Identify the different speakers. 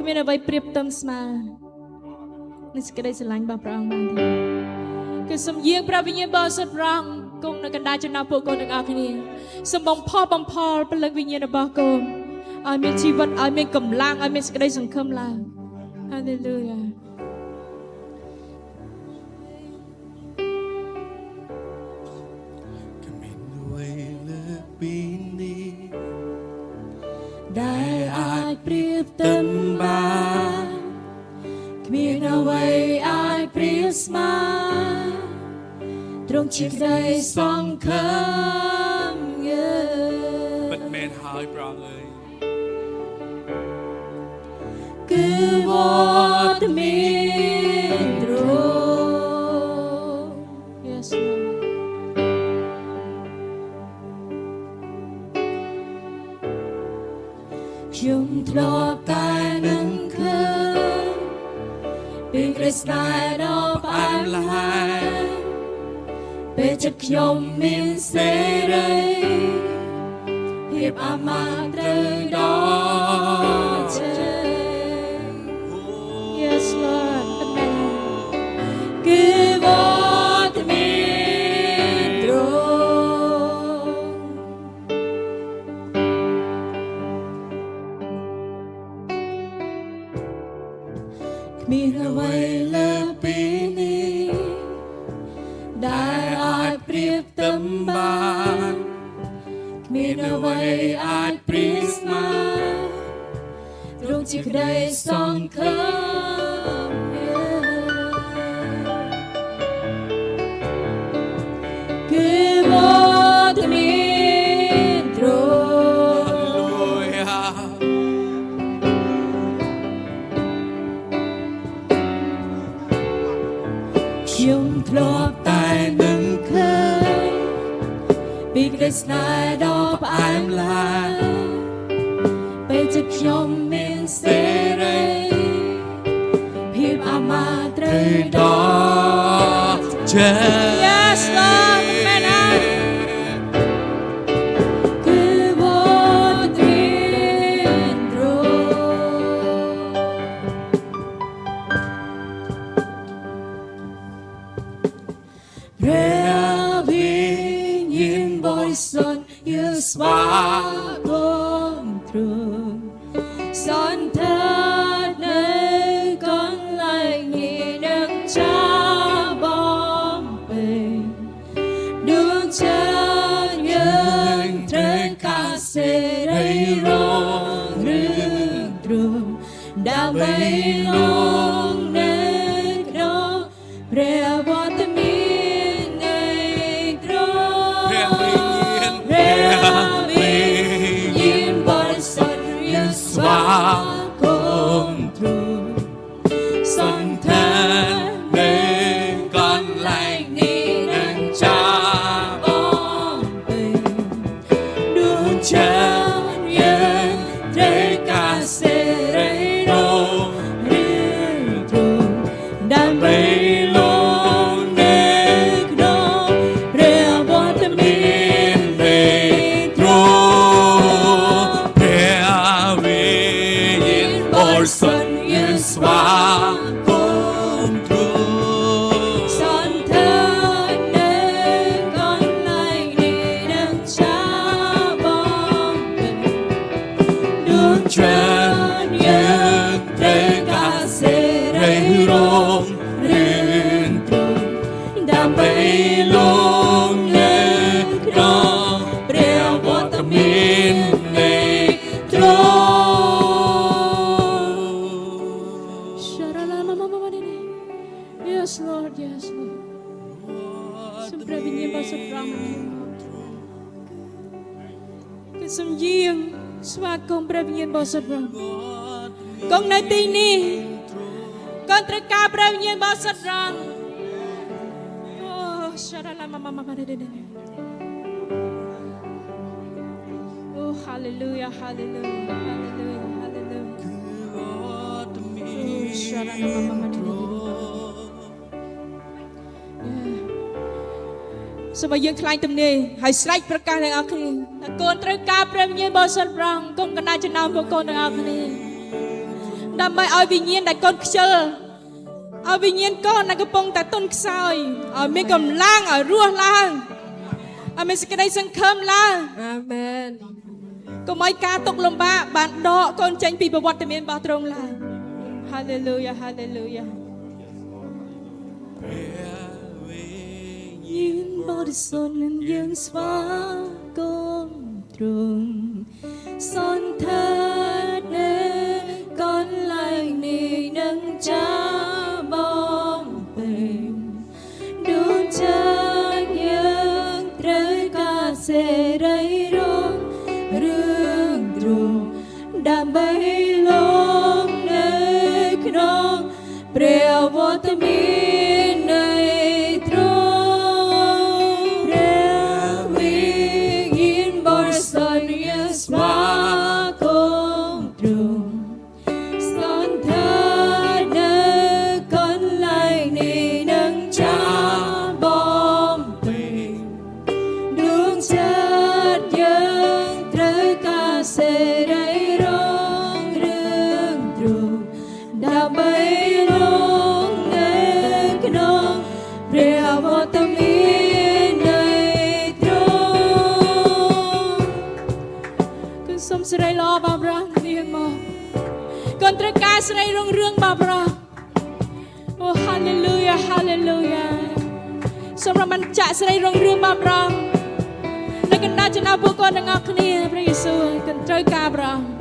Speaker 1: មានអ្វីប្រៀបផ្ទឹមស្មើនឹងសេចក្តីស្រឡាញ់របស់ព្រះអង្គបានទេគឺសូមយាងព្រះវិញ្ញាណបរិសុទ្ធព្រះអង្គគង់នៅកណ្ដាលចំណោមពួកកូនទាំងអស់គ្នាសូមបំផលព្រលឹងវិញ្ញាណរបស់កូនឲ្យមានជីវិតឲ្យមានកម្លាំងឲ្យមានសេចក្តីសង្ឃឹមឡើងហាឡេលូយ៉ាដែលអាចប្រៀបផ្ទឹមបានគ្មានអ្វីអាចប្រៀបស្មើទ្រង់ជាក្តីសង្ឃឹមពិតមែនហើយព្រះអង្គអើយគឺវត្តមានទ្រង់ Yes Lordខ្ញុំធ្លាប់តែនឹងឃើញពីក្រីស្នេហ៍ដ៏ផ្អែមល្ហែមពេលចិត្តខ្ញុំមានសេរីភាពអាម៉ាស់ត្រូវដល់ចេញ Yes Lord គឺវត្តមានទ្រង់មានអ្វីលើពីនេះដែលអាចប្រៀបផ្ទឹមបានមានអ្វីអាចប្រៀបស្មើទ្រង់ជាក្តីសង្ឃឹមគឺវត្តមានទ្រង់ខ្ញុំធ្លាប់តែនឹងឃើញពីក្តីស្នេហ៍ដ៏ផ្អែមល្ហែមពេលចិត្តខ្ញុំមានសេរីភាពអាម៉ាស់ត្រូវដល់ចេញ Yes Lord មែនហើយគឺវត្តមានទ្រង់ព្រះវិញ្ញាណបរិសុទ្ធយើងស្វាគមន៍ទ្រង់សន្ធិដ្ឋនៅកន្លែងនេះនឹងចាំបំពេញដួងចិត្តយើងត្រូវការសេរីរងរឿងទ្រង់ដើម្បីលងនៅក្នុងព្រះវត្តមាននៃទ្រង់ព្រះវិញ្ញាណបរិសុទ្ធយើងស្វាគមន៍ទ្រង់សន្ធិដ្ឋនៅកន្លែងនេះនឹងចាំបំពេញដួងចិត្តយើងត្រូវការសេរីរងរឿងទ្រង់ដើម្បីលងនៅក្នុងព្រះវត្តមាននៃទ្រង់ព្រះវិញ្ញាណបរិសុទ្ធយើងស្វាគមន៍ទ្រង់សន្ធិដ្ឋនៅកន្លែងនេះនឹងចាំបំពេញដួងចិត្តយើងត្រូវការសេរីរងរឿងទ្រង់ដើម្បីលងនៅក្នុងព្រះវត្តមាននៃទ្រង់ Yes Lord Yes Lord សូមព្រះវិញ្ញាណបរិសុទ្ធព្រះអង្គគឺសូមយាងស្វាគមន៍ព្រះវិញ្ញាណបរិសុទ្ធព្រះអង្គគង់នៅទីនេះកូនត្រូវការព្រះវិញ្ញាណបរិសុទ្ធព្រះអង្គអូអូ hallelujah hallelujah hallelujah hallelujah សូមឲ្យយើងខ្លាញ់ទំនេរហើយស្រែកប្រកាសទាំងអស់គ្នាថាកូនត្រូវការព្រះវិញ្ញាណបរិសុទ្ធព្រះអង្គគង់កណ្ដាលចំណោមពួកកូនទាំងអស់គ្នា
Speaker 2: ដើម្បីឲ្យវិញ្ញាណដែលកូនខ្ជិលឲ្យវិញ្ញាណកូនដែលកំពុងតែទន់ខ្សោយឲ្យមានកម្លាំងឲ្យរស់ឡើងឲ្យមានសេចក្តីសង្ឃឹមឡើងអាមែនកុំឲ្យការទុក្ខលំបាកបានដកកូនចេញពីប្រវត្តិមានរបស់ទ្រង់ឡើង Hallelujah Hallelujah ยินบริสุทธิ์นั้นยังสว่างกมตรงสนเธอเนก่อนไหลนี้นังจะบอมเป็นดูเจอยังเตรกาเสไรร้องเรื่องตรงดำใบลงในครองเปรียววัตมีในตรงសូមស្រីល្អបាបរស់នាងមកកូនត្រូវការស្រីរុងរឿងបាបរស់អូ Hallelujah Hallelujah សូមរំបានចាក់ស្រីរុងរឿងបាបរស់នៅកណ្ដាលចំណាពួកគាត់ទាំងអស់គ្នាព្រះយេស៊ូវកូនត្រូវការបាបរស់